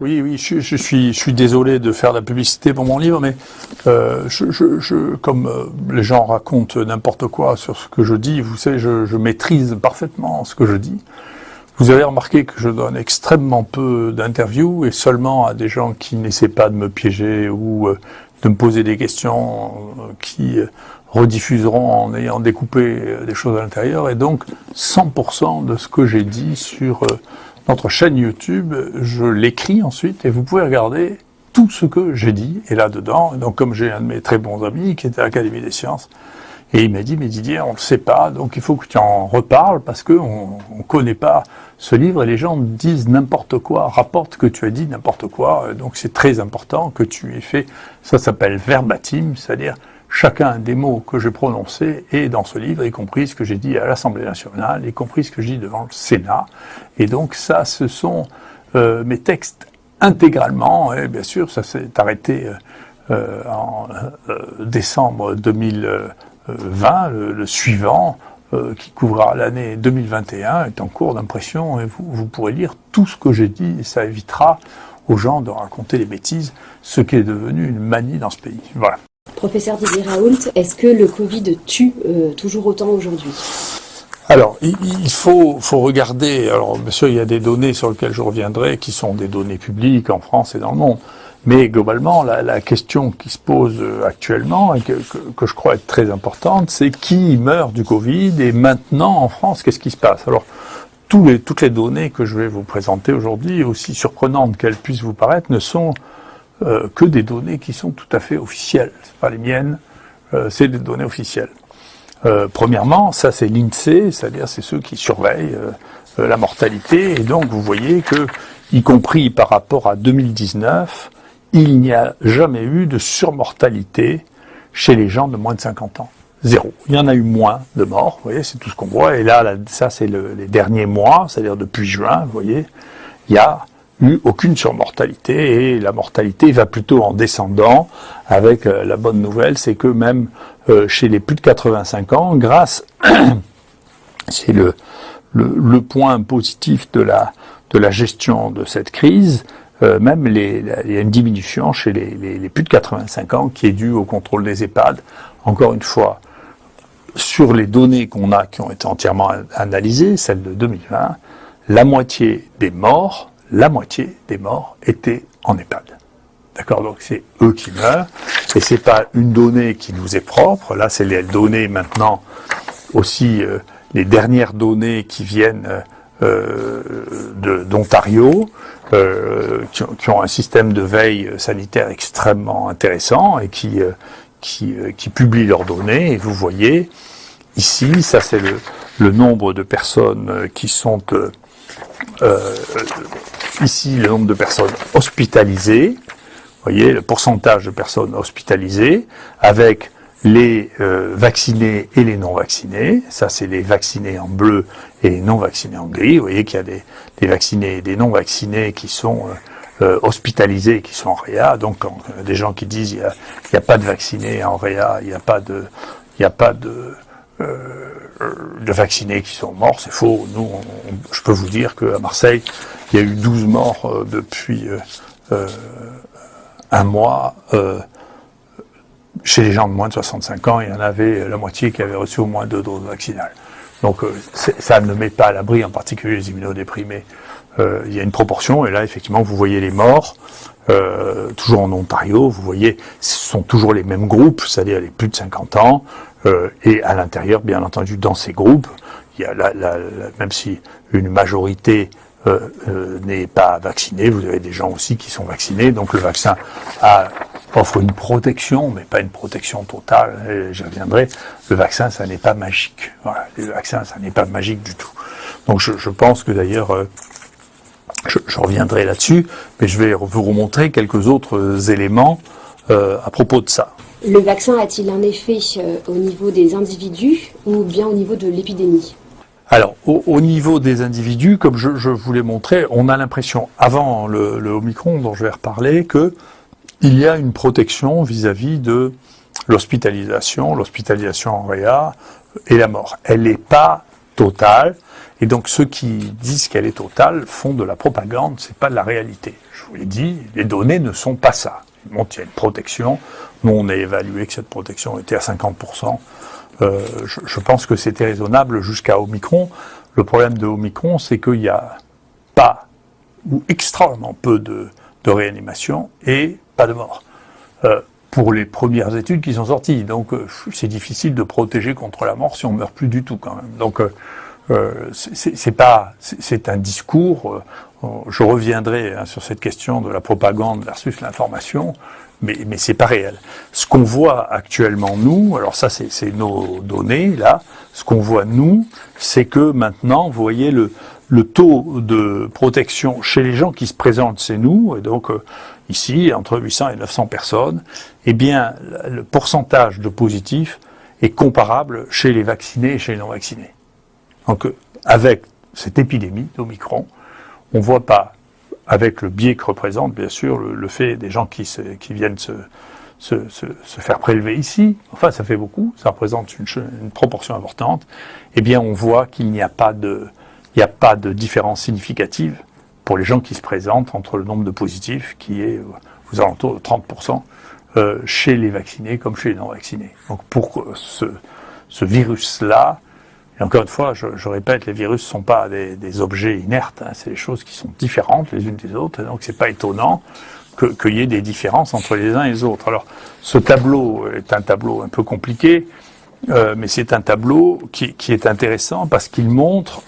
Oui, je suis désolé de faire de la publicité pour mon livre, mais comme les gens racontent n'importe quoi sur ce que je dis, vous savez, je maîtrise parfaitement ce que je dis. Vous avez remarqué que je donne extrêmement peu d'interviews et seulement à des gens qui n'essaient pas de me piéger ou de me poser des questions qui rediffuseront en ayant découpé des choses à l'intérieur. Et donc, 100% de ce que j'ai dit sur notre chaîne YouTube, je l'écris ensuite et vous pouvez regarder tout ce que j'ai dit. Et là-dedans, donc comme j'ai un de mes très bons amis qui était à l'Académie des sciences, et il m'a dit, mais Didier, on ne le sait pas, donc il faut que tu en reparles parce qu'on ne connaît pas ce livre et les gens disent n'importe quoi, rapportent que tu as dit n'importe quoi. Donc c'est très important que tu aies fait, ça s'appelle verbatim, c'est-à-dire chacun des mots que j'ai prononcés est dans ce livre, y compris ce que j'ai dit à l'Assemblée nationale, y compris ce que j'ai dit devant le Sénat. Et donc ça, ce sont mes textes intégralement, et bien sûr, ça s'est arrêté en décembre 2020, le suivant, qui couvrira l'année 2021, est en cours d'impression, et vous pourrez lire tout ce que j'ai dit, et ça évitera aux gens de raconter des bêtises, ce qui est devenu une manie dans ce pays. Voilà. Professeur Didier Raoult, est-ce que le Covid tue toujours autant aujourd'hui ? Alors, il faut regarder, alors bien sûr il y a des données sur lesquelles je reviendrai, qui sont des données publiques en France et dans le monde, mais globalement la question qui se pose actuellement, et que je crois être très importante, c'est qui meurt du Covid, et maintenant en France, qu'est-ce qui se passe ? Alors, toutes les données que je vais vous présenter aujourd'hui, aussi surprenantes qu'elles puissent vous paraître, ne sont que des données qui sont tout à fait officielles. C'est pas les miennes, c'est des données officielles. Premièrement, ça c'est l'INSEE, c'est-à-dire c'est ceux qui surveillent la mortalité, et donc vous voyez que, y compris par rapport à 2019, il n'y a jamais eu de surmortalité chez les gens de moins de 50 ans. Zéro. Il y en a eu moins de morts, vous voyez, c'est tout ce qu'on voit, et là ça c'est les derniers mois, c'est-à-dire depuis juin, vous voyez, il y a eu aucune surmortalité, et la mortalité va plutôt en descendant, avec la bonne nouvelle, c'est que même chez les plus de 85 ans, grâce, c'est le point positif de la gestion de cette crise, même il y a une diminution chez les plus de 85 ans qui est due au contrôle des EHPAD. Encore une fois, sur les données qu'on a, qui ont été entièrement analysées, celles de 2020, la moitié des morts étaient en EHPAD. D'accord, donc c'est eux qui meurent, et c'est pas une donnée qui nous est propre. Là, c'est les données maintenant aussi, les dernières données qui viennent d'Ontario, qui ont un système de veille sanitaire extrêmement intéressant et qui publient leurs données. Et vous voyez ici, ça c'est le nombre de personnes qui sont ici le nombre de personnes hospitalisées. Vous voyez le pourcentage de personnes hospitalisées avec les vaccinés et les non-vaccinés. Ça, c'est les vaccinés en bleu et les non-vaccinés en gris. Vous voyez qu'il y a des vaccinés et des non-vaccinés qui sont hospitalisés, qui sont en réa. Donc, des gens qui disent il y a pas de vaccinés en réa, il n'y a pas de vaccinés qui sont morts, c'est faux. Nous, je peux vous dire qu'à Marseille, il y a eu 12 morts depuis un mois. Chez les gens de moins de 65 ans, il y en avait la moitié qui avaient reçu au moins 2 doses vaccinales. Donc ça ne met pas à l'abri, en particulier les immunodéprimés. Il y a une proportion, et là, effectivement, vous voyez les morts, toujours en Ontario, vous voyez, ce sont toujours les mêmes groupes, c'est-à-dire les plus de 50 ans, et à l'intérieur, bien entendu, dans ces groupes, il y a même si une majorité n'est pas vaccinée, vous avez des gens aussi qui sont vaccinés, donc le vaccin offre une protection, mais pas une protection totale, et j'y reviendrai. Le vaccin, ça n'est pas magique. Voilà, le vaccin, ça n'est pas magique du tout. Donc je pense que d'ailleurs, je reviendrai là-dessus, mais je vais vous remontrer quelques autres éléments à propos de ça. Le vaccin a-t-il un effet au niveau des individus ou bien au niveau de l'épidémie ? Alors, au niveau des individus, comme je vous l'ai montré, on a l'impression, avant le Omicron, dont je vais reparler, que il y a une protection vis-à-vis de l'hospitalisation en réa et la mort. Elle n'est pas totale, Et donc ceux qui disent qu'elle est totale font de la propagande, c'est pas de la réalité. Je vous l'ai dit, les données ne sont pas ça. Ils montrent qu'il y a une protection. Nous, on a évalué que cette protection était à 50%. Je pense que c'était raisonnable jusqu'à Omicron. Le problème de Omicron, c'est qu'il n'y a pas ou extrêmement peu de réanimation et pas de mort. Pour les premières études qui sont sorties. Donc c'est difficile de protéger contre la mort si on meurt plus du tout quand même. Donc c'est un discours. Je reviendrai sur cette question de la propagande versus l'information, mais c'est pas réel. Ce qu'on voit actuellement nous, alors ça c'est nos données là. Ce qu'on voit nous, c'est que maintenant, vous voyez le taux de protection chez les gens qui se présentent chez nous, et donc ici, entre 800 et 900 personnes, eh bien, le pourcentage de positifs est comparable chez les vaccinés et chez les non-vaccinés. Donc, avec cette épidémie d'Omicron, on ne voit pas, avec le biais que représente, bien sûr, le fait des gens qui viennent se faire prélever ici, enfin, ça fait beaucoup, ça représente une proportion importante, eh bien, on voit qu'il n'y a pas de différence significative pour les gens qui se présentent entre le nombre de positifs qui est aux alentours de 30% chez les vaccinés comme chez les non-vaccinés. Donc pour ce virus-là, et encore une fois, je répète, les virus ne sont pas des objets inertes, hein, c'est des choses qui sont différentes les unes des autres, et donc c'est pas étonnant qu'il y ait des différences entre les uns et les autres. Alors ce tableau est un tableau un peu compliqué, mais c'est un tableau qui est intéressant parce qu'il montre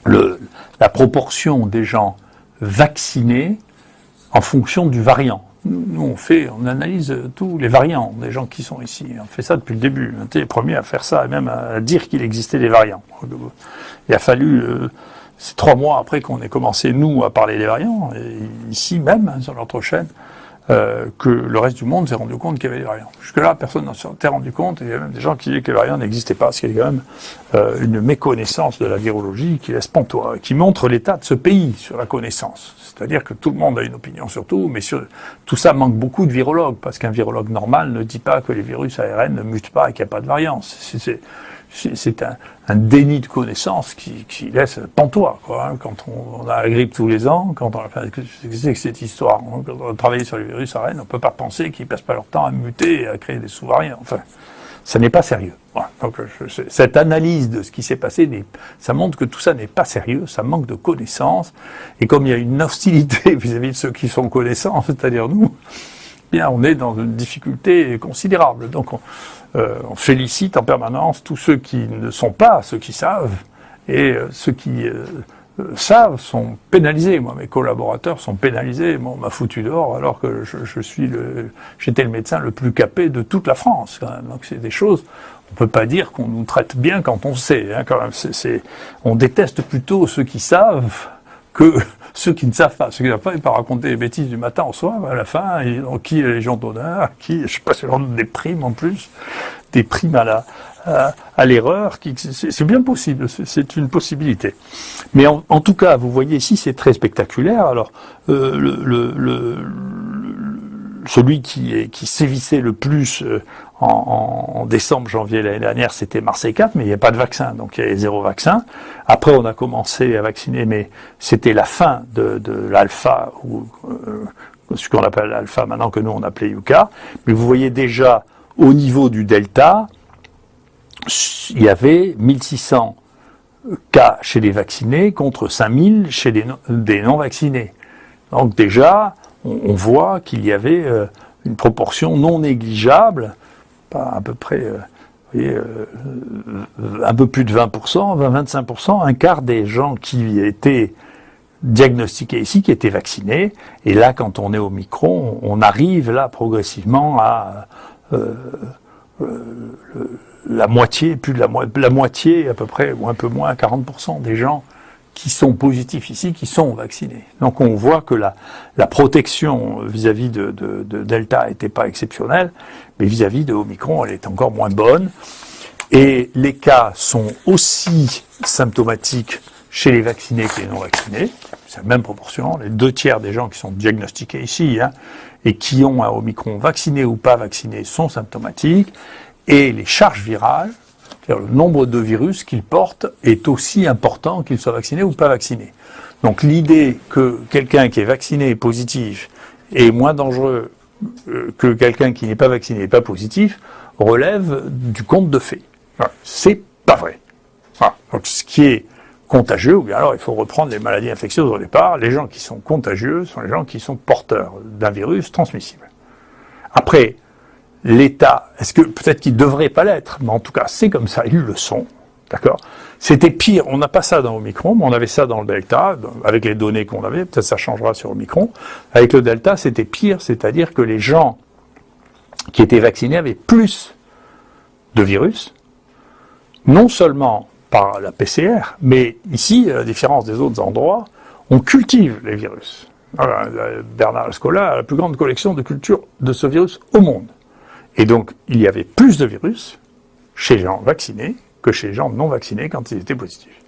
la proportion des gens vaccinés en fonction du variant. Nous, on analyse tous les variants des gens qui sont ici. On fait ça depuis le début. On était les premiers à faire ça, et même à dire qu'il existait des variants. Il a fallu, c'est 3 mois après qu'on ait commencé, nous, à parler des variants, et ici même, sur notre chaîne, que le reste du monde s'est rendu compte qu'il y avait des variants. Jusque-là, personne n'en s'était rendu compte, et il y a même des gens qui disaient que les variants n'existaient pas, parce qu'il y a quand même une méconnaissance de la virologie qui laisse pantois, qui montre l'état de ce pays sur la connaissance. C'est-à-dire que tout le monde a une opinion sur tout, mais tout ça manque beaucoup de virologues, parce qu'un virologue normal ne dit pas que les virus ARN ne mutent pas et qu'il n'y a pas de variants. C'est un déni de connaissance qui laisse pantois, quoi. Hein. Quand on a la grippe tous les ans, quand on a fait cette histoire, quand on a travaillé sur les virus ARN, on ne peut pas penser qu'ils ne passent pas leur temps à muter et à créer des sous-variants. Enfin, ça n'est pas sérieux. Voilà. Donc, cette analyse de ce qui s'est passé, ça montre que tout ça n'est pas sérieux, ça manque de connaissances, et comme il y a une hostilité vis-à-vis de ceux qui sont connaissants, c'est-à-dire nous, eh bien, on est dans une difficulté considérable. Donc, on félicite en permanence tous ceux qui ne sont pas, ceux qui savent, et ceux qui savent sont pénalisés. Moi, mes collaborateurs sont pénalisés. Moi, on m'a foutu dehors alors que j'étais le médecin le plus capé de toute la France, quand même. Donc, c'est des choses, on peut pas dire qu'on nous traite bien quand on sait, hein, quand même. On déteste plutôt ceux qui savent que ceux qui ne savent pas. Ceux qui ne savent pas, ils peuvent raconter des bêtises du matin au soir, à la fin, qui est la Légion d'honneur, qui, je sais pas, c'est genre des primes en plus, des primes à l'erreur, c'est bien possible, c'est une possibilité. Mais en tout cas, vous voyez ici, c'est très spectaculaire. Alors, celui qui sévissait le plus en décembre, janvier l'année dernière, c'était Marseille 4, mais il n'y a pas de vaccin, donc il y avait 0 vaccin. Après, on a commencé à vacciner, mais c'était la fin de l'alpha, ou ce qu'on appelle l'alpha maintenant, que nous on appelait Yucca. Mais vous voyez déjà, au niveau du delta, il y avait 1600 cas chez les vaccinés contre 5000 chez des non-vaccinés. Donc déjà, on voit qu'il y avait une proportion non négligeable, pas à peu près, vous voyez, un peu plus de 20%, 20-25%, un quart des gens qui étaient diagnostiqués ici, qui étaient vaccinés. Et là, quand on est au Omicron, on arrive là progressivement à la moitié, plus de la moitié à peu près, ou un peu moins, 40% des gens qui sont positifs ici, qui sont vaccinés. Donc on voit que la protection vis-à-vis de Delta n'était pas exceptionnelle, mais vis-à-vis de Omicron, elle est encore moins bonne. Et les cas sont aussi symptomatiques chez les vaccinés que les non-vaccinés. C'est la même proportion. Les 2/3 des gens qui sont diagnostiqués ici, et qui ont un Omicron vacciné ou pas vacciné sont symptomatiques. Et les charges virales, C'est-à-dire, le nombre de virus qu'il porte est aussi important qu'il soit vacciné ou pas vacciné. Donc l'idée que quelqu'un qui est vacciné et positif est moins dangereux que quelqu'un qui n'est pas vacciné et pas positif relève du conte de fées. Voilà. C'est pas vrai. Voilà. Donc ce qui est contagieux, ou bien alors il faut reprendre les maladies infectieuses au départ, les gens qui sont contagieux sont les gens qui sont porteurs d'un virus transmissible. Après, l'État, est-ce que peut-être qu'ils ne devraient pas l'être, mais en tout cas c'est comme ça, ils le sont. D'accord ? C'était pire, on n'a pas ça dans Omicron, mais on avait ça dans le Delta, avec les données qu'on avait, peut-être ça changera sur Omicron. Avec le Delta, c'était pire, c'est-à-dire que les gens qui étaient vaccinés avaient plus de virus, non seulement par la PCR, mais ici, à la différence des autres endroits, on cultive les virus. Voilà, Bernard Scola a la plus grande collection de culture de ce virus au monde. Et donc, il y avait plus de virus chez les gens vaccinés que chez les gens non vaccinés quand ils étaient positifs.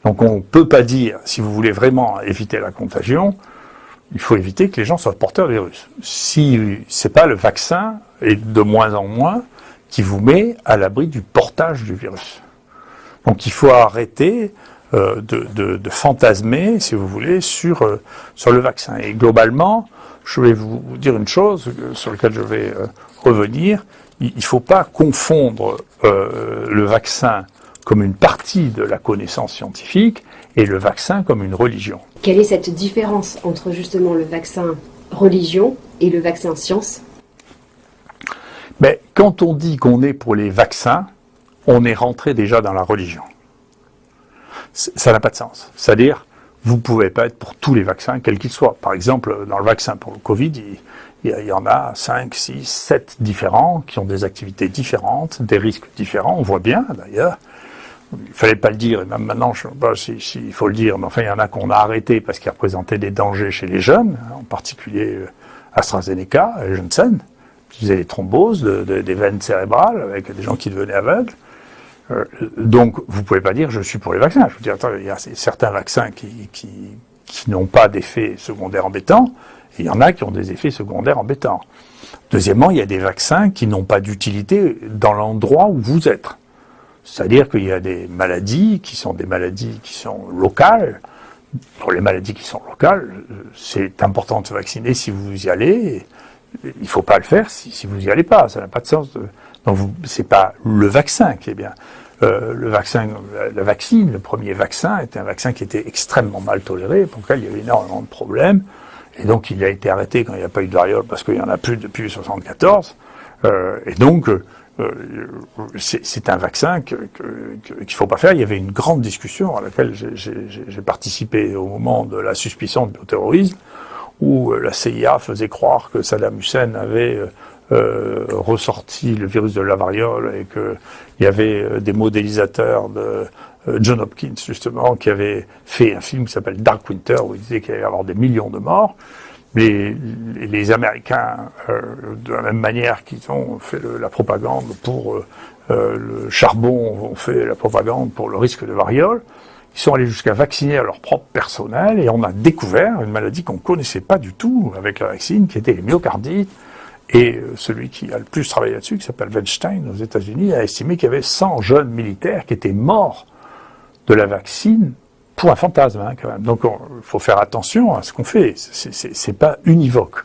Donc on ne peut pas dire, si vous voulez vraiment éviter la contagion, il faut éviter que les gens soient porteurs de virus. Si c'est pas le vaccin, et de moins en moins, qui vous met à l'abri du portage du virus. Donc il faut arrêter de fantasmer, si vous voulez, sur le vaccin. Et globalement, je vais vous dire une chose sur laquelle je vais revenir. Il ne faut pas confondre le vaccin comme une partie de la connaissance scientifique et le vaccin comme une religion. Quelle est cette différence entre justement le vaccin religion et le vaccin science ? Mais quand on dit qu'on est pour les vaccins, on est rentré déjà dans la religion. Ça n'a pas de sens. C'est-à-dire, vous ne pouvez pas être pour tous les vaccins, quels qu'ils soient. Par exemple, dans le vaccin pour le Covid, il y en a 5, 6, 7 différents qui ont des activités différentes, des risques différents. On voit bien, d'ailleurs. Il fallait pas le dire, et même maintenant, je ne sais pas s'il faut le dire, mais enfin, il y en a qu'on a arrêté parce qu'ils représentaient des dangers chez les jeunes, en particulier AstraZeneca et Janssen, qui faisaient des thromboses des veines cérébrales avec des gens qui devenaient aveugles. Donc, vous pouvez pas dire je suis pour les vaccins. Je veux dire, attends, il y a certains vaccins qui n'ont pas d'effets secondaires embêtants, et il y en a qui ont des effets secondaires embêtants. Deuxièmement, il y a des vaccins qui n'ont pas d'utilité dans l'endroit où vous êtes. C'est-à-dire qu'il y a des maladies qui sont locales. Pour les maladies qui sont locales, c'est important de se vacciner si vous y allez. Il ne faut pas le faire si vous n'y allez pas. Ça n'a pas de sens. Donc, c'est pas le vaccin qui est bien. La vaccine, le premier vaccin, était un vaccin qui était extrêmement mal toléré, pour lequel il y avait énormément de problèmes. Et donc, il a été arrêté quand il n'y a pas eu de variole, parce qu'il n'y en a plus depuis 1974. Et donc, c'est un vaccin qu'il ne faut pas faire. Il y avait une grande discussion à laquelle j'ai participé au moment de la suspicion de bioterrorisme, où la CIA faisait croire que Saddam Hussein avait ressorti le virus de la variole et qu'il y avait des modélisateurs de John Hopkins, justement, qui avait fait un film qui s'appelle Dark Winter, où il disait qu'il allait y avoir des millions de morts. Mais les Américains, de la même manière qu'ils ont fait la propagande pour le charbon, ont fait la propagande pour le risque de variole, ils sont allés jusqu'à vacciner à leur propre personnel, et on a découvert une maladie qu'on ne connaissait pas du tout avec la vaccine, qui était les myocardites. Et celui qui a le plus travaillé là-dessus, qui s'appelle Weinstein aux États-Unis, a estimé qu'il y avait 100 jeunes militaires qui étaient morts de la vaccine pour un fantasme, quand même. Donc, il faut faire attention à ce qu'on fait. C'est pas univoque.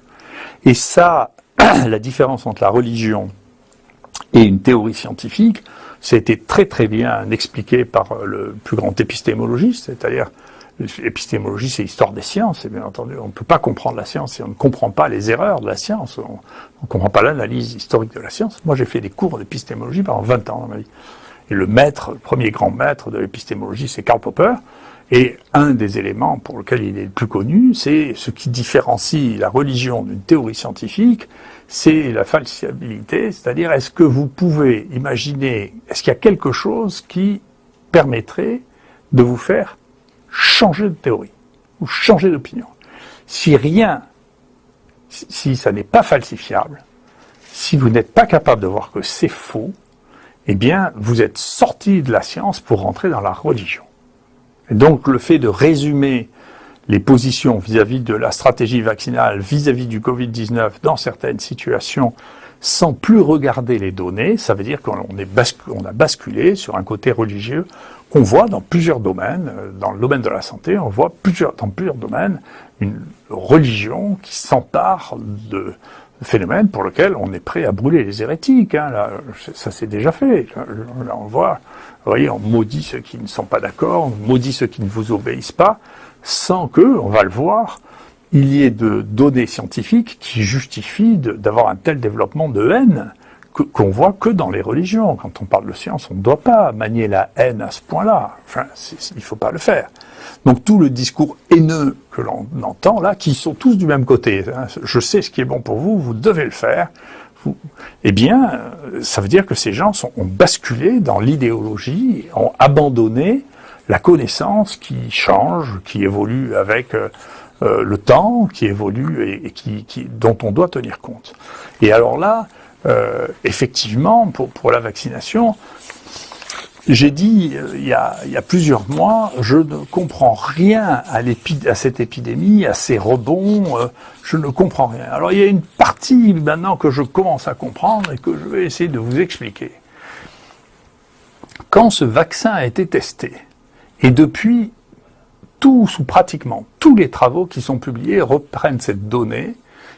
Et ça, la différence entre la religion et une théorie scientifique, ça a été très très bien expliqué par le plus grand épistémologiste, c'est-à-dire l'épistémologie, c'est l'histoire des sciences, et bien entendu, on ne peut pas comprendre la science si on ne comprend pas les erreurs de la science, on ne comprend pas l'analyse historique de la science. Moi, j'ai fait des cours d'épistémologie pendant 20 ans dans ma vie. Et le premier grand maître de l'épistémologie, c'est Karl Popper, et un des éléments pour lequel il est le plus connu, c'est ce qui différencie la religion d'une théorie scientifique, c'est la falsifiabilité, c'est-à-dire est-ce que vous pouvez imaginer, est-ce qu'il y a quelque chose qui permettrait de vous faire changer de théorie ou changer d'opinion. Si ça n'est pas falsifiable, si vous n'êtes pas capable de voir que c'est faux, eh bien, vous êtes sorti de la science pour rentrer dans la religion. Et donc, le fait de résumer les positions vis-à-vis de la stratégie vaccinale, vis-à-vis du Covid-19 dans certaines situations, sans plus regarder les données. Ça veut dire qu'on a basculé sur un côté religieux qu'on voit dans plusieurs domaines. Dans le domaine de la santé, on voit dans plusieurs domaines une religion qui s'empare de phénomènes pour lesquels on est prêt à brûler les hérétiques. Là, ça s'est déjà fait. Là, on voit, vous voyez, on maudit ceux qui ne sont pas d'accord, on maudit ceux qui ne vous obéissent pas, sans que, on va le voir, il y ait de données scientifiques qui justifient d'avoir un tel développement de haine qu'on voit que dans les religions. Quand on parle de science, on ne doit pas manier la haine à ce point-là. Enfin, il ne faut pas le faire. Donc tout le discours haineux que l'on entend là, qui sont tous du même côté, je sais ce qui est bon pour vous, vous devez le faire, eh bien, ça veut dire que ces gens ont basculé dans l'idéologie, ont abandonné la connaissance qui change, qui évolue avec le temps, qui évolue et dont on doit tenir compte. Et alors là, effectivement, pour la vaccination, j'ai dit il y a plusieurs mois, je ne comprends rien à cette épidémie, à ces rebonds, je ne comprends rien. Alors il y a une partie maintenant que je commence à comprendre et que je vais essayer de vous expliquer. Quand ce vaccin a été testé, et depuis pratiquement tous les travaux qui sont publiés reprennent cette donnée,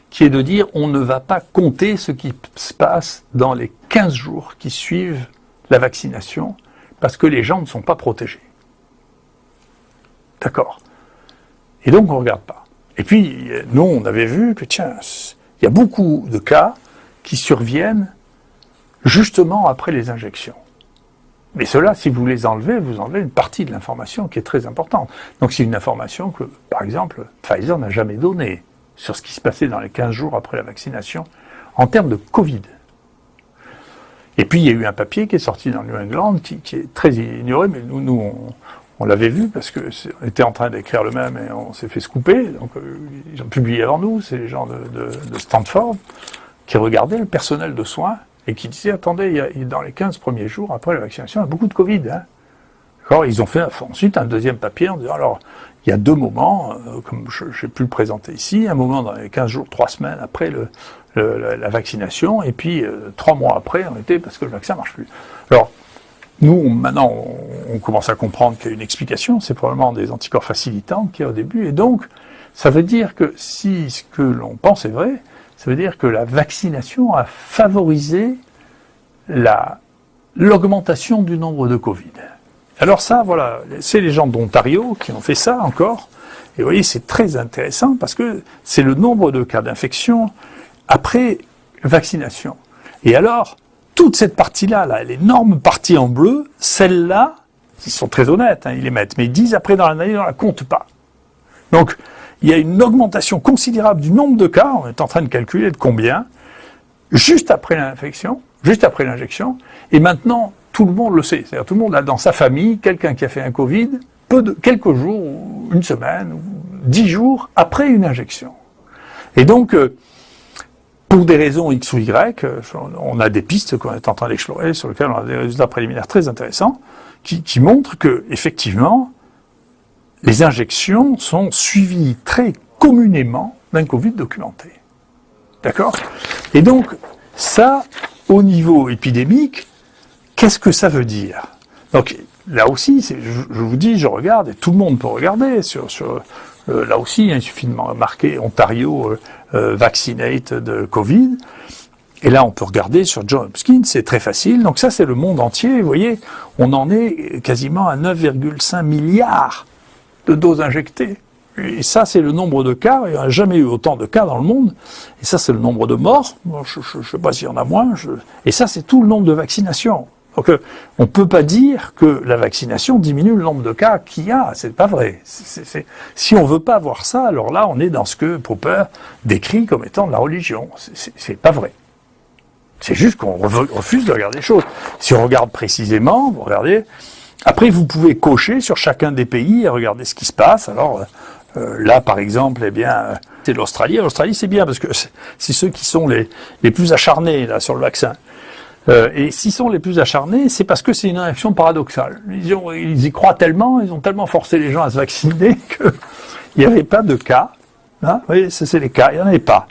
qui est de dire on ne va pas compter ce qui se passe dans les 15 jours qui suivent la vaccination, parce que les gens ne sont pas protégés. D'accord. Et donc on ne regarde pas. Et puis, nous, on avait vu que, tiens, il y a beaucoup de cas qui surviennent justement après les injections. Mais cela, si vous les enlevez, vous enlevez une partie de l'information qui est très importante. Donc c'est une information que, par exemple, Pfizer n'a jamais donnée sur ce qui se passait dans les 15 jours après la vaccination en termes de Covid. Et puis, il y a eu un papier qui est sorti dans New England qui est très ignoré, mais nous on l'avait vu parce qu'on était en train d'écrire le même et on s'est fait scooper. Donc, ils ont publié avant nous, c'est les gens de Stanford qui regardaient le personnel de soins et qui disaient, attendez, dans les 15 premiers jours après la vaccination, il y a beaucoup de Covid. Alors, ils ont fait ensuite un deuxième papier en disant, alors, il y a deux moments, comme j'ai pu le présenter ici, un moment dans les 15 jours, 3 semaines après la vaccination, et puis 3 mois après, on était parce que le vaccin ne marche plus. Alors, nous, maintenant, on commence à comprendre qu'il y a une explication, c'est probablement des anticorps facilitants qu'il y a au début, et donc, ça veut dire que si ce que l'on pense est vrai, ça veut dire que la vaccination a favorisé l'augmentation du nombre de Covid. Alors ça, voilà, c'est les gens d'Ontario qui ont fait ça encore, et vous voyez, c'est très intéressant parce que c'est le nombre de cas d'infection après vaccination. Et alors, toute cette partie-là, l'énorme partie en bleu, celle-là, ils sont très honnêtes, ils les mettent, mais ils disent après dans l'analyse, on ne la compte pas. Donc, il y a une augmentation considérable du nombre de cas, on est en train de calculer de combien, juste après l'infection, juste après l'injection, et maintenant, tout le monde le sait. C'est-à-dire tout le monde a dans sa famille quelqu'un qui a fait un Covid, quelques jours, ou une semaine, ou 10 jours après une injection. Et donc, pour des raisons X ou Y, on a des pistes qu'on est en train d'explorer, sur lesquelles on a des résultats préliminaires très intéressants, qui montrent que, effectivement, les injections sont suivies très communément d'un Covid documenté. D'accord ? Et donc, ça, au niveau épidémique, qu'est-ce que ça veut dire ? Donc, là aussi, je vous dis, je regarde, et tout le monde peut regarder, là aussi, il suffit de marquer Ontario vaccinate de Covid, et là, on peut regarder sur Johns Hopkins, c'est très facile, donc ça, c'est le monde entier, vous voyez, on en est quasiment à 9,5 milliards de doses injectées. Et ça, c'est le nombre de cas. Il n'y a jamais eu autant de cas dans le monde. Et ça, c'est le nombre de morts. Je ne sais pas s'il y en a moins. Et ça, c'est tout le nombre de vaccinations. Donc, on ne peut pas dire que la vaccination diminue le nombre de cas qu'il y a. C'est pas vrai. Si on ne veut pas voir ça, alors là, on est dans ce que Popper décrit comme étant de la religion. C'est pas vrai. C'est juste qu'on refuse de regarder les choses. Si on regarde précisément, vous regardez. Après, vous pouvez cocher sur chacun des pays et regarder ce qui se passe. Alors, là, par exemple, eh bien, c'est l'Australie. L'Australie, c'est bien parce que c'est ceux qui sont les plus acharnés là sur le vaccin. Et s'ils sont les plus acharnés, c'est parce que c'est une réaction paradoxale. Ils y croient tellement, ils ont tellement forcé les gens à se vacciner qu'il n'y avait pas de cas. Hein, vous voyez, c'est les cas, il n'y en avait pas.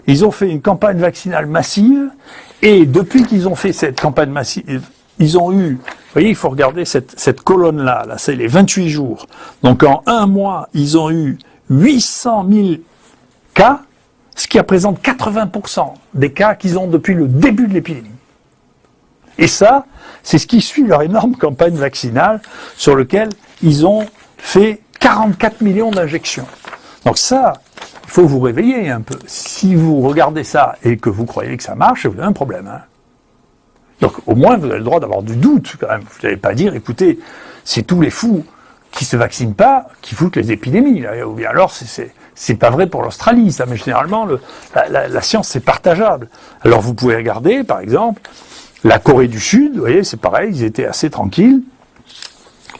ils ont fait une campagne vaccinale massive, et depuis qu'ils ont fait cette campagne massive, ils ont eu, vous voyez, il faut regarder cette colonne-là, là, c'est les 28 jours. Donc en un mois, ils ont eu 800 000 cas, ce qui représente 80% des cas qu'ils ont depuis le début de l'épidémie. Et ça, c'est ce qui suit leur énorme campagne vaccinale sur laquelle ils ont fait 44 millions d'injections. Donc ça, il faut vous réveiller un peu. Si vous regardez ça et que vous croyez que ça marche, vous avez un problème. Hein. Donc au moins, vous avez le droit d'avoir du doute quand même. Vous n'allez pas dire, écoutez, c'est tous les fous qui se vaccinent pas qui foutent les épidémies. Là. Ou bien alors, c'est pas vrai pour l'Australie, ça. Mais généralement, la science, c'est partageable. Alors vous pouvez regarder, par exemple, la Corée du Sud, vous voyez, c'est pareil, ils étaient assez tranquilles.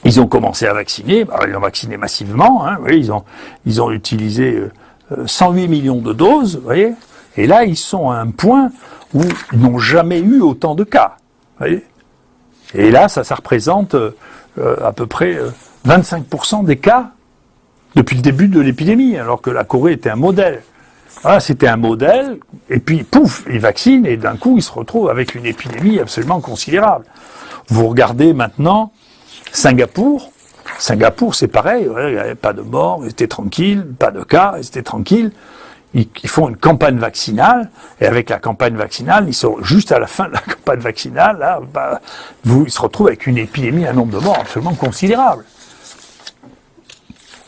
Ils ont commencé à vacciner, ils ont vacciné massivement, hein, vous voyez, ils ont utilisé 108 millions de doses, vous voyez, et là, ils sont à un point où ils n'ont jamais eu autant de cas, vous voyez. Et là, ça représente à peu près 25% des cas depuis le début de l'épidémie, alors que la Corée était un modèle. Voilà, c'était un modèle, et puis, pouf, ils vaccinent, et d'un coup, ils se retrouvent avec une épidémie absolument considérable. Vous regardez maintenant Singapour, c'est pareil, il n'y avait pas de morts, ils étaient tranquilles, pas de cas, ils étaient tranquilles. Ils font une campagne vaccinale, et avec la campagne vaccinale, ils sont juste à la fin de la campagne vaccinale, là, ils se retrouvent avec une épidémie, un nombre de morts absolument considérable.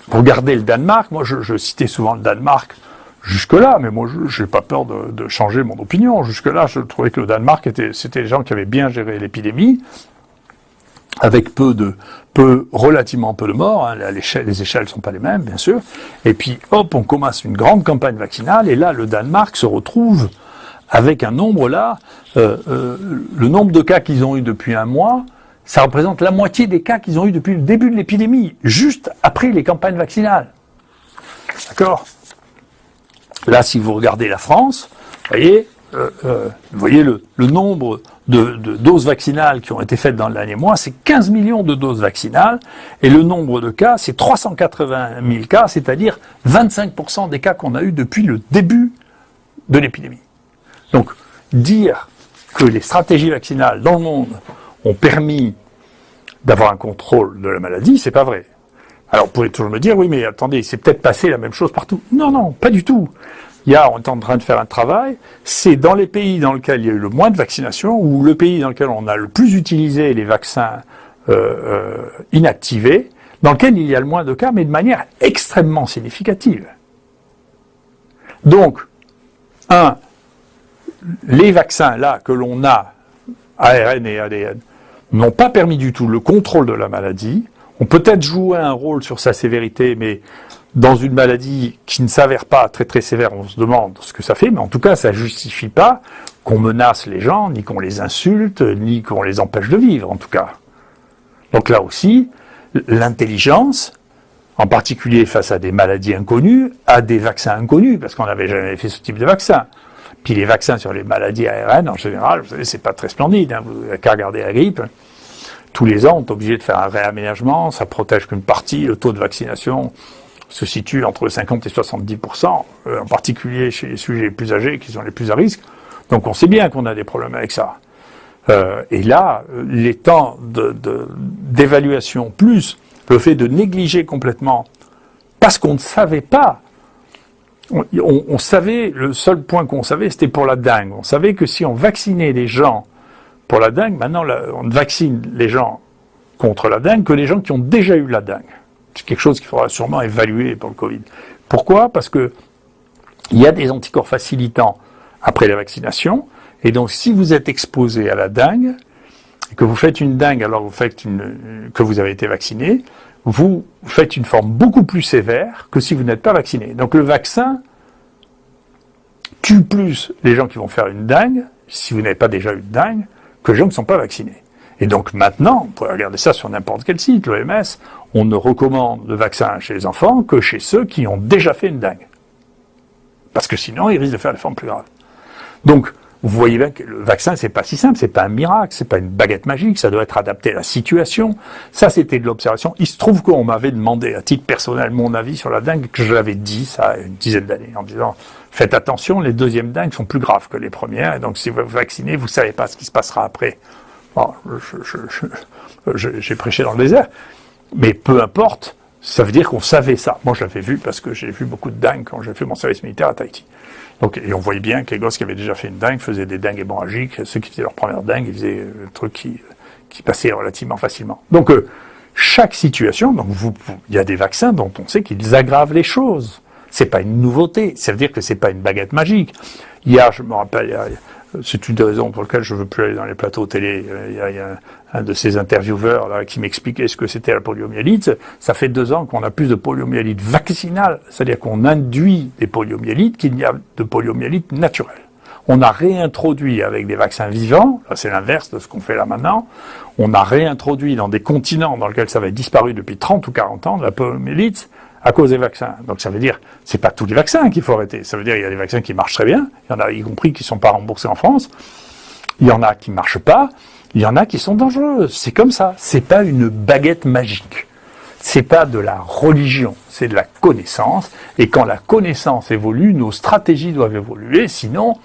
Regardez le Danemark, moi je citais souvent le Danemark jusque-là, mais moi je n'ai pas peur de changer mon opinion. Jusque-là, je trouvais que le Danemark c'était les gens qui avaient bien géré l'épidémie, avec relativement peu de morts, hein, les échelles ne sont pas les mêmes, bien sûr, et puis hop, on commence une grande campagne vaccinale, et là, le Danemark se retrouve avec un nombre là, le nombre de cas qu'ils ont eu depuis un mois, ça représente la moitié des cas qu'ils ont eu depuis le début de l'épidémie, juste après les campagnes vaccinales. D'accord ? Là, si vous regardez la France, vous voyez le nombre de doses vaccinales qui ont été faites dans le dernier mois, c'est 15 millions de doses vaccinales, et le nombre de cas, c'est 380 000 cas, c'est-à-dire 25% des cas qu'on a eu depuis le début de l'épidémie. Donc, dire que les stratégies vaccinales dans le monde ont permis d'avoir un contrôle de la maladie, c'est pas vrai. Alors, vous pouvez toujours me dire, oui, mais attendez, c'est peut-être passé la même chose partout. Non, pas du tout. On est en train de faire un travail, c'est dans les pays dans lesquels il y a eu le moins de vaccination, ou le pays dans lequel on a le plus utilisé les vaccins inactivés, dans lequel il y a le moins de cas, mais de manière extrêmement significative. Donc, les vaccins là que l'on a, ARN et ADN, n'ont pas permis du tout le contrôle de la maladie, ont peut-être joué un rôle sur sa sévérité, mais dans une maladie qui ne s'avère pas très très sévère, on se demande ce que ça fait, mais en tout cas, ça ne justifie pas qu'on menace les gens, ni qu'on les insulte, ni qu'on les empêche de vivre, en tout cas. Donc là aussi, l'intelligence, en particulier face à des maladies inconnues, à des vaccins inconnus, parce qu'on n'avait jamais fait ce type de vaccin. Puis les vaccins sur les maladies ARN, en général, vous savez, c'est pas très splendide, hein, vous n'avez qu'à regarder la grippe. Tous les ans, on est obligé de faire un réaménagement, ça protège qu'une partie, le taux de vaccination se situe entre 50 et 70%, en particulier chez les sujets les plus âgés qui sont les plus à risque. Donc on sait bien qu'on a des problèmes avec ça. Et là, les temps d'évaluation plus le fait de négliger complètement, parce qu'on ne savait pas, on savait, le seul point qu'on savait, c'était pour la dengue. On savait que si on vaccinait les gens pour la dengue, maintenant on ne vaccine les gens contre la dengue que les gens qui ont déjà eu la dengue. C'est quelque chose qu'il faudra sûrement évaluer pour le Covid. Pourquoi ? Parce que il y a des anticorps facilitants après la vaccination, et donc si vous êtes exposé à la dengue, et que vous faites une dengue alors que vous avez été vacciné, vous faites une forme beaucoup plus sévère que si vous n'êtes pas vacciné. Donc le vaccin tue plus les gens qui vont faire une dengue, si vous n'avez pas déjà eu de dengue, que les gens qui ne sont pas vaccinés. Et donc maintenant, vous pouvez regarder ça sur n'importe quel site, l'OMS, on ne recommande le vaccin chez les enfants que chez ceux qui ont déjà fait une dengue. Parce que sinon, ils risquent de faire des formes plus graves. Donc, Vous voyez bien que le vaccin, c'est pas si simple, c'est pas un miracle, c'est pas une baguette magique, ça doit être adapté à la situation. Ça, c'était de l'observation. Il se trouve qu'on m'avait demandé, à titre personnel, mon avis sur la dengue, que je l'avais dit, ça, a une dizaine d'années, en disant, faites attention, les deuxièmes dengues sont plus graves que les premières, et donc si vous vous vaccinez, vous savez pas ce qui se passera après. Bon, j'ai prêché dans le désert, mais peu importe, ça veut dire qu'on savait ça. Moi, je l'avais vu parce que j'ai vu beaucoup de dingues quand j'ai fait mon service militaire à Tahiti. Donc, et on voyait bien que les gosses qui avaient déjà fait une dingue faisaient des dingues hémorragiques. Ceux qui faisaient leur première dingue, ils faisaient le truc qui passait relativement facilement. Donc, chaque situation, donc il y a des vaccins dont on sait qu'ils aggravent les choses. C'est pas une nouveauté. Ça veut dire que c'est pas une baguette magique. Hier, je me rappelle, c'est une des raisons pour lesquelles je veux plus aller dans les plateaux télé. Il y a un de ces intervieweurs là qui m'expliquait ce que c'était la poliomyélite. Ça fait 2 ans qu'on a plus de poliomyélite vaccinale, c'est-à-dire qu'on induit des poliomyélites qu'il n'y a de poliomyélite naturelle. On a réintroduit avec des vaccins vivants, là c'est l'inverse de ce qu'on fait là maintenant, on a réintroduit dans des continents dans lesquels ça avait disparu depuis 30 ou 40 ans, de la poliomyélite, à cause des vaccins. Donc ça veut dire, c'est pas tous les vaccins qu'il faut arrêter. Ça veut dire, il y a des vaccins qui marchent très bien, il y en a y compris qui sont pas remboursés en France, il y en a qui marchent pas, il y en a qui sont dangereuses. C'est comme ça. C'est pas une baguette magique. C'est pas de la religion. C'est de la connaissance. Et quand la connaissance évolue, nos stratégies doivent évoluer. Sinon,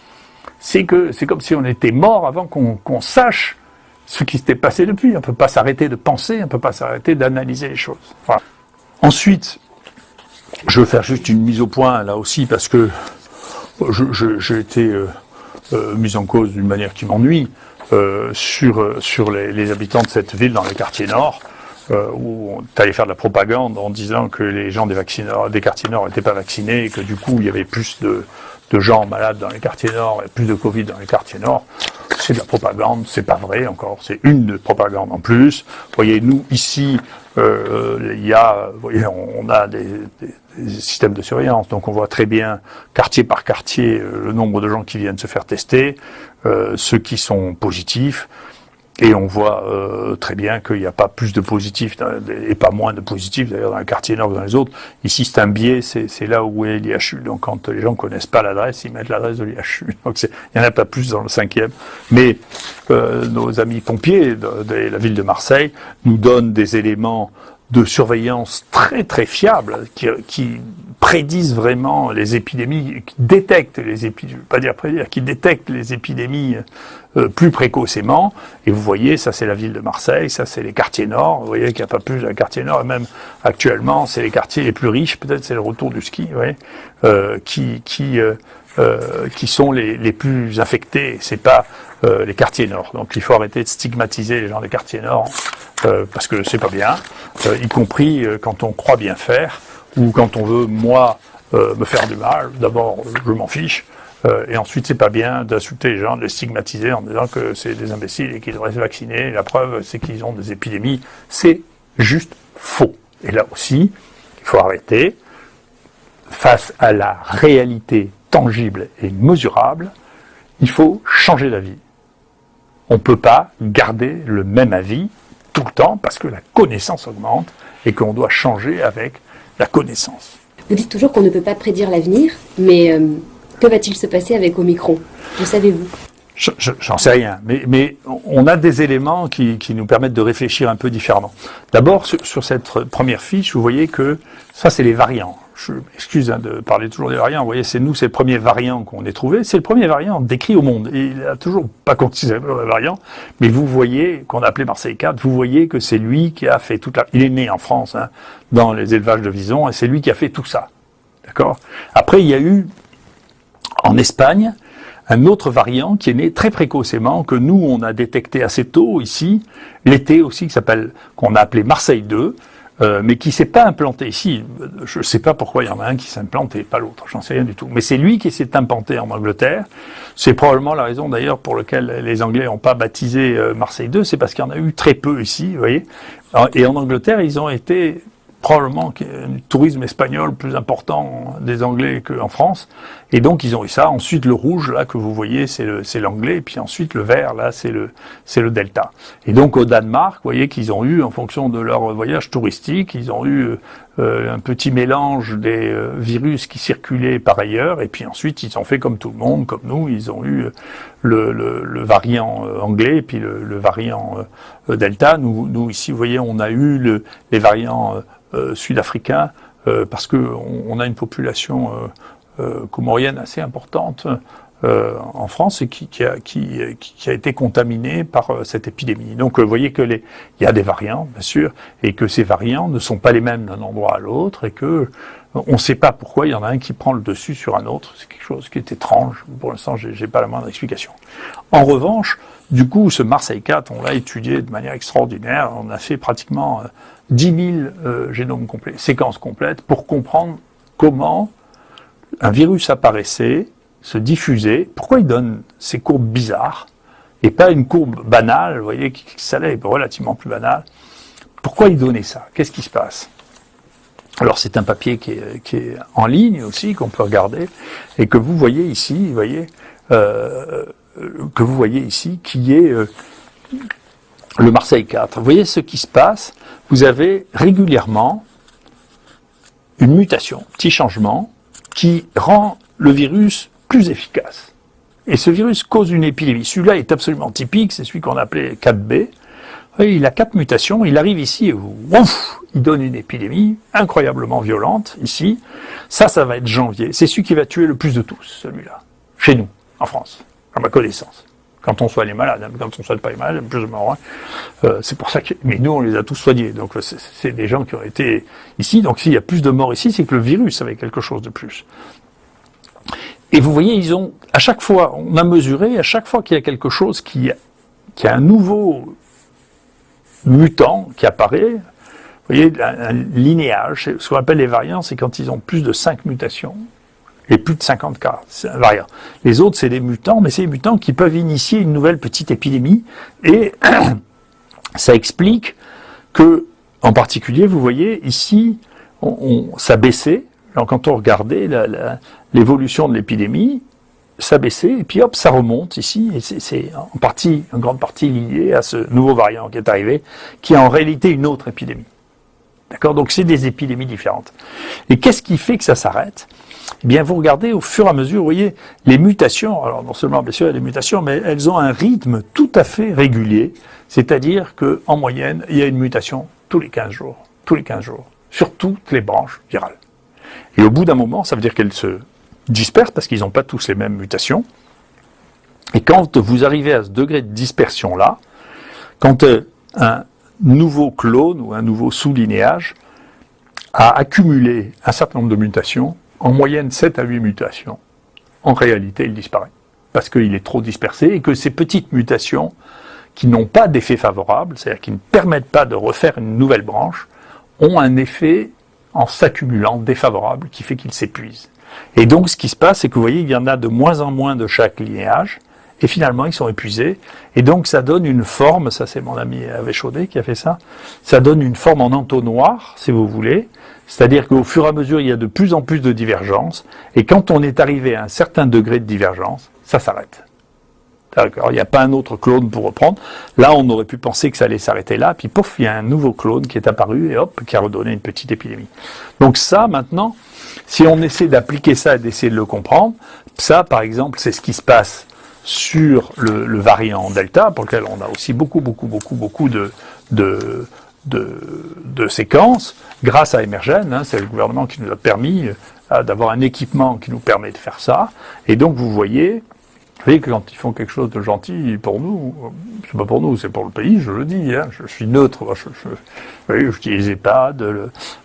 c'est comme si on était mort avant qu'on sache ce qui s'était passé depuis. On peut pas s'arrêter de penser, on peut pas s'arrêter d'analyser les choses. Voilà. Ensuite, je veux faire juste une mise au point là aussi parce que j'ai été mis en cause d'une manière qui m'ennuie. Sur les habitants de cette ville dans les quartiers nord, où on est allé faire de la propagande en disant que les gens des quartiers nord n'étaient pas vaccinés et que du coup il y avait plus de gens malades dans les quartiers nord et plus de Covid dans les quartiers nord. C'est de la propagande, c'est pas vrai encore, c'est une de propagande en plus. Vous voyez, nous ici, on a des systèmes de surveillance, donc on voit très bien quartier par quartier le nombre de gens qui viennent se faire tester, ceux qui sont positifs, et on voit très bien qu'il n'y a pas plus de positifs et pas moins de positifs d'ailleurs dans le quartier nord que dans les autres. Ici c'est un biais, c'est là où est l'IHU, donc quand les gens connaissent pas l'adresse, ils mettent l'adresse de l'IHU. Donc il n'y en a pas plus dans le 5e, mais nos amis pompiers de la ville de Marseille nous donnent des éléments de surveillance très très fiables qui prédisent vraiment les épidémies, qui détectent les épidémies, je ne veux pas dire prédire, qui détectent les épidémies plus précocement. Et vous voyez, ça c'est la ville de Marseille, ça c'est les quartiers nord. Vous voyez qu'il n'y a pas plus de quartiers nord, et même actuellement, c'est les quartiers les plus riches, peut-être c'est le retour du ski, vous voyez, qui sont les plus infectés. C'est pas les quartiers nord. Donc il faut arrêter de stigmatiser les gens des quartiers nord parce que c'est pas bien, y compris quand on croit bien faire ou quand on veut moi me faire du mal. D'abord, je m'en fiche. Et ensuite, c'est pas bien d'insulter les gens, de les stigmatiser en disant que c'est des imbéciles et qu'ils devraient se vacciner. La preuve, c'est qu'ils ont des épidémies. C'est juste faux. Et là aussi, il faut arrêter. Face à la réalité tangible et mesurable, il faut changer d'avis. On ne peut pas garder le même avis tout le temps parce que la connaissance augmente et qu'on doit changer avec la connaissance. Vous dites toujours qu'on ne peut pas prédire l'avenir, mais que va-t-il se passer avec Omicron? Le savez-vous? J'en sais rien, mais on a des éléments qui nous permettent de réfléchir un peu différemment. D'abord, sur cette première fiche, vous voyez que ça, c'est les variants. Je m'excuse de parler toujours des variants. Vous voyez, c'est le premier variant qu'on ait trouvé. C'est le premier variant décrit au monde. Et il n'a toujours pas considéré le variant. Mais vous voyez, qu'on a appelé Marseille 4, vous voyez que c'est lui qui a fait toute la... Il est né en France, dans les élevages de visons, et c'est lui qui a fait tout ça. D'accord? Après, il y a eu, en Espagne, un autre variant qui est né très précocement, que nous, on a détecté assez tôt ici, l'été aussi, qu'on a appelé Marseille 2, mais qui s'est pas implanté ici. Je ne sais pas pourquoi il y en a un qui s'est implanté et pas l'autre, j'en sais rien du tout. Mais c'est lui qui s'est implanté en Angleterre. C'est probablement la raison d'ailleurs pour laquelle les Anglais n'ont pas baptisé Marseille 2, c'est parce qu'il y en a eu très peu ici, vous voyez. Et en Angleterre, ils ont été probablement un tourisme espagnol plus important des Anglais qu'en France. Et donc, ils ont eu ça. Ensuite, le rouge, là, que vous voyez, c'est l'anglais. Et puis ensuite, le vert, là, c'est le delta. Et donc, au Danemark, vous voyez qu'ils ont eu, en fonction de leur voyage touristique, ils ont eu un petit mélange des virus qui circulaient par ailleurs, et puis ensuite ils ont fait comme tout le monde, comme nous, ils ont eu le variant anglais, et puis le variant Delta. Nous ici, vous voyez, on a eu les variants sud-africains, parce que on a une population comorienne assez importante en France et qui a été contaminée par cette épidémie. Donc vous voyez que il y a des variants, bien sûr, et que ces variants ne sont pas les mêmes d'un endroit à l'autre, et que on ne sait pas pourquoi il y en a un qui prend le dessus sur un autre. C'est quelque chose qui est étrange. Pour l'instant, j'ai pas la moindre explication. En revanche, du coup, ce Marseille 4, on l'a étudié de manière extraordinaire. On a fait pratiquement 10 000 génomes complets, séquences complètes, pour comprendre comment un virus apparaissait, se diffusait, pourquoi il donne ces courbes bizarres, et pas une courbe banale, vous voyez, qui allait relativement plus banale. Pourquoi il donnait ça? Qu'est-ce qui se passe? Alors c'est un papier qui est en ligne aussi, qu'on peut regarder, et que vous voyez ici, vous voyez, qui est le Marseille 4. Vous voyez ce qui se passe? Vous avez régulièrement une mutation, petit changement, qui rend le virus plus efficace. Et ce virus cause une épidémie. Celui-là est absolument typique, c'est celui qu'on appelait 4B. Il a 4 mutations, il arrive ici et ouf, il donne une épidémie incroyablement violente, ici. Ça va être janvier. C'est celui qui va tuer le plus de tous, celui-là. Chez nous, en France, à ma connaissance. Quand on soigne les malades, quand on ne soigne pas les malades, plus de morts. C'est pour ça que... Mais nous, on les a tous soignés. Donc, c'est des gens qui ont été ici. Donc, s'il y a plus de morts ici, c'est que le virus avait quelque chose de plus. Et vous voyez, ils ont, à chaque fois, on a mesuré, à chaque fois qu'il y a quelque chose qui a un nouveau mutant qui apparaît, vous voyez, un linéage, ce qu'on appelle les variants, c'est quand ils ont plus de 5 mutations et plus de 50 cas, c'est un variant. Les autres, c'est des mutants, mais c'est des mutants qui peuvent initier une nouvelle petite épidémie, et ça explique que, en particulier, vous voyez, ici, ça baissait. Alors, quand on regardait l'évolution de l'épidémie, ça baissait, et puis hop, ça remonte ici, et c'est en grande partie lié à ce nouveau variant qui est arrivé, qui est en réalité une autre épidémie. D'accord? Donc c'est des épidémies différentes. Et qu'est-ce qui fait que ça s'arrête? Eh bien, vous regardez au fur et à mesure, vous voyez, les mutations, alors non seulement, bien sûr, il y a des mutations, mais elles ont un rythme tout à fait régulier, c'est-à-dire qu'en moyenne, il y a une mutation tous les 15 jours, sur toutes les branches virales. Et au bout d'un moment, ça veut dire qu'elles se dispersent parce qu'ils n'ont pas tous les mêmes mutations. Et quand vous arrivez à ce degré de dispersion-là, quand un nouveau clone ou un nouveau sous-linéage a accumulé un certain nombre de mutations, en moyenne 7 à 8 mutations, en réalité, il disparaît. Parce qu'il est trop dispersé et que ces petites mutations qui n'ont pas d'effet favorable, c'est-à-dire qui ne permettent pas de refaire une nouvelle branche, ont un effet en s'accumulant défavorable qui fait qu'ils s'épuisent. Et donc ce qui se passe, c'est que vous voyez, il y en a de moins en moins de chaque linéage, et finalement ils sont épuisés, et donc ça donne une forme, ça c'est mon ami Hervé Chaudet qui a fait ça, ça donne une forme en entonnoir, si vous voulez, c'est-à-dire qu'au fur et à mesure il y a de plus en plus de divergences, et quand on est arrivé à un certain degré de divergence, ça s'arrête. D'accord, il n'y a pas un autre clone pour reprendre. Là, on aurait pu penser que ça allait s'arrêter là, puis pouf, il y a un nouveau clone qui est apparu et hop, qui a redonné une petite épidémie. Donc ça, maintenant, si on essaie d'appliquer ça et d'essayer de le comprendre, ça, par exemple, c'est ce qui se passe sur le variant Delta, pour lequel on a aussi beaucoup de séquences, grâce à Emergen, hein, c'est le gouvernement qui nous a permis d'avoir un équipement qui nous permet de faire ça. Et donc, vous voyez que quand ils font quelque chose de gentil pour nous, c'est pas pour nous, c'est pour le pays, je le dis, hein, je suis neutre, je dis les EHPAD,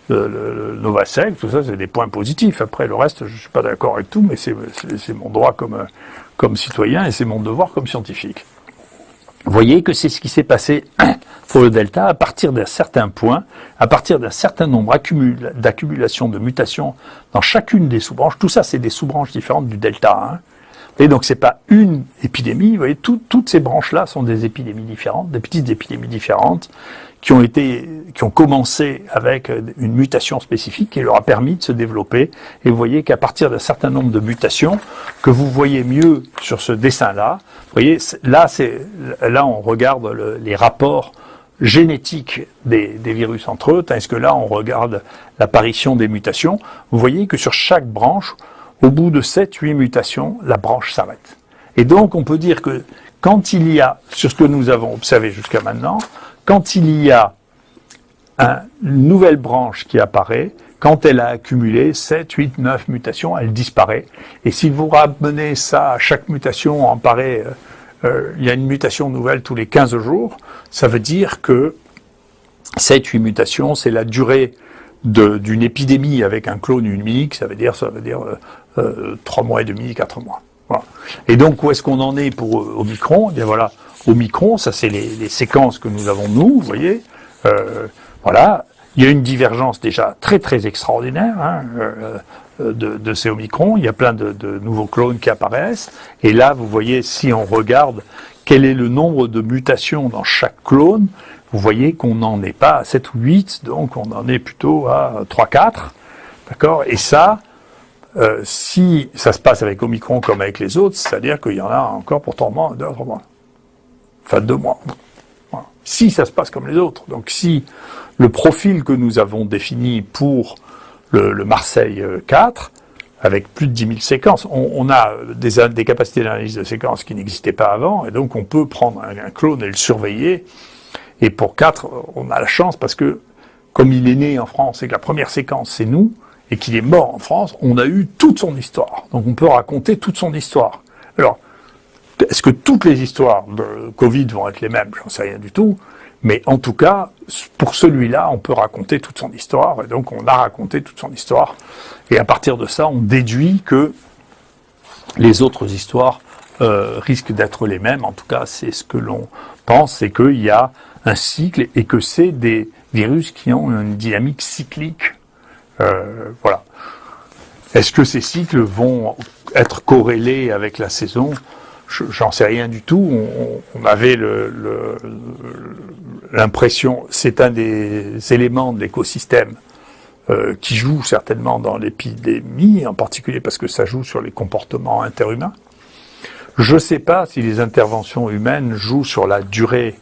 le Novasec, tout ça, c'est des points positifs. Après, le reste, je suis pas d'accord avec tout, mais c'est mon droit comme citoyen et c'est mon devoir comme scientifique. Vous voyez que c'est ce qui s'est passé pour le Delta à partir d'un certain point, à partir d'un certain nombre d'accumulations de mutations dans chacune des sous-branches. Tout ça, c'est des sous-branches différentes du Delta, hein. Et donc c'est pas une épidémie, vous voyez, toutes ces branches-là sont des épidémies différentes, des petites épidémies différentes, qui ont commencé avec une mutation spécifique qui leur a permis de se développer. Et vous voyez qu'à partir d'un certain nombre de mutations, que vous voyez mieux sur ce dessin-là, vous voyez, là on regarde les rapports génétique des virus entre eux, tandis que là, on regarde l'apparition des mutations. Vous voyez que sur chaque branche, au bout de 7-8 mutations, la branche s'arrête. Et donc, on peut dire que quand il y a, sur ce que nous avons observé jusqu'à maintenant, quand il y a une nouvelle branche qui apparaît, quand elle a accumulé 7, 8, 9 mutations, elle disparaît. Et si vous ramenez ça à chaque mutation, en paraît, il y a une mutation nouvelle tous les 15 jours, ça veut dire que 7, 8 mutations, c'est la durée d'une épidémie avec un clone unique, ça veut dire 3 mois et demi, 4 mois. Voilà. Et donc, où est-ce qu'on en est pour Omicron? Eh bien voilà, Omicron, ça c'est les séquences que nous avons nous, vous voyez. Voilà, il y a une divergence déjà très très extraordinaire de ces Omicron. Il y a plein de nouveaux clones qui apparaissent. Et là, vous voyez, si on regarde quel est le nombre de mutations dans chaque clone, vous voyez qu'on n'en est pas à 7 ou 8, donc on en est plutôt à 3-4. D'accord? Et ça, si ça se passe avec Omicron comme avec les autres, c'est-à-dire qu'il y en a encore pour 3 mois, 2 à 3 mois. Enfin, 2 mois. Voilà. Si ça se passe comme les autres. Donc si le profil que nous avons défini pour le Marseille 4, avec plus de 10 000 séquences, on a des capacités d'analyse de séquences qui n'existaient pas avant, et donc on peut prendre un clone et le surveiller. Et pour 4, on a la chance parce que, comme il est né en France et que la première séquence c'est nous, et qu'il est mort en France, on a eu toute son histoire. Donc on peut raconter toute son histoire. Alors, est-ce que toutes les histoires de Covid vont être les mêmes? J'en sais rien du tout. Mais en tout cas, pour celui-là, on peut raconter toute son histoire. Et donc on a raconté toute son histoire. Et à partir de ça, on déduit que les autres histoires risquent d'être les mêmes. En tout cas, c'est ce que l'on pense, c'est qu'il y a un cycle et que c'est des virus qui ont une dynamique cyclique. Voilà. Est-ce que ces cycles vont être corrélés avec la saison? J'en sais rien du tout. On avait l'impression, c'est un des éléments de l'écosystème qui joue certainement dans l'épidémie, en particulier parce que ça joue sur les comportements interhumains. Je ne sais pas si les interventions humaines jouent sur la durée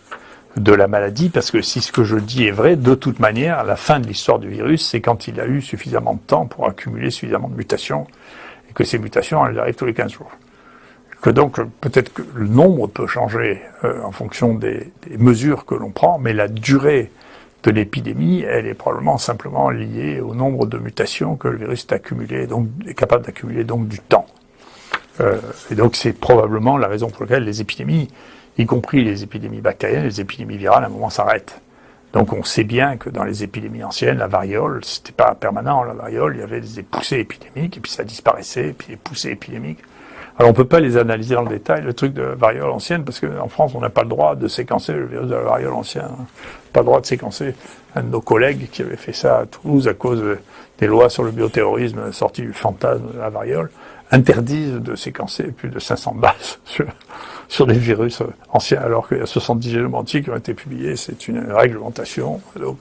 de la maladie, parce que si ce que je dis est vrai, de toute manière, la fin de l'histoire du virus, c'est quand il a eu suffisamment de temps pour accumuler suffisamment de mutations, et que ces mutations, elles arrivent tous les 15 jours. Que donc, peut-être que le nombre peut changer en fonction des mesures que l'on prend, mais la durée de l'épidémie, elle est probablement simplement liée au nombre de mutations que le virus est capable d'accumuler donc du temps. Et donc c'est probablement la raison pour laquelle les épidémies, y compris les épidémies bactériennes, les épidémies virales, à un moment s'arrêtent. Donc on sait bien que dans les épidémies anciennes, la variole, c'était pas permanent, la variole, il y avait des poussées épidémiques, et puis ça disparaissait, et puis les poussées épidémiques. Alors on peut pas les analyser dans le détail, le truc de variole ancienne, parce qu'en France, on n'a pas le droit de séquencer le virus de la variole ancienne. Pas le droit de séquencer. Un de nos collègues qui avait fait ça à Toulouse à cause des lois sur le bioterrorisme sorties du fantasme de la variole, interdisent de séquencer plus de 500 bases sur des virus anciens, alors qu'il y a 70 génomes entiers qui ont été publiés. C'est une réglementation. Donc,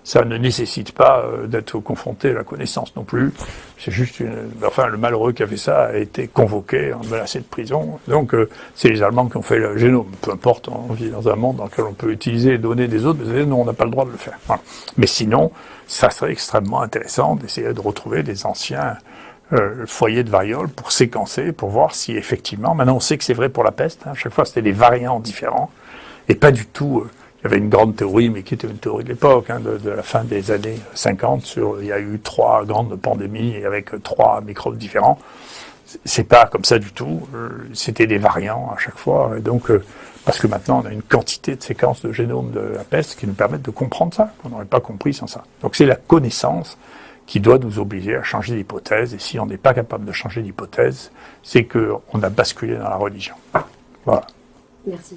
ça ne nécessite pas d'être confronté à la connaissance non plus. C'est juste le malheureux qui a fait ça a été convoqué, menacé de prison. Donc, c'est les Allemands qui ont fait le génome. Peu importe, on vit dans un monde dans lequel on peut utiliser les données des autres, mais nous, on n'a pas le droit de le faire. Voilà. Mais sinon, ça serait extrêmement intéressant d'essayer de retrouver des anciens foyers de variole pour séquencer, pour voir si effectivement, maintenant on sait que c'est vrai pour la peste, hein, chaque fois c'était des variants différents, et pas du tout, il y avait une grande théorie, mais qui était une théorie de l'époque, hein, de la fin des années 50, il y a eu 3 grandes pandémies avec 3 microbes différents. C'est pas comme ça du tout, c'était des variants à chaque fois, et donc, parce que maintenant on a une quantité de séquences de génome de la peste qui nous permettent de comprendre ça, qu'on n'aurait pas compris sans ça. Donc c'est la connaissance qui doit nous obliger à changer d'hypothèse, et si on n'est pas capable de changer d'hypothèse, c'est qu'on a basculé dans la religion. Voilà. Merci.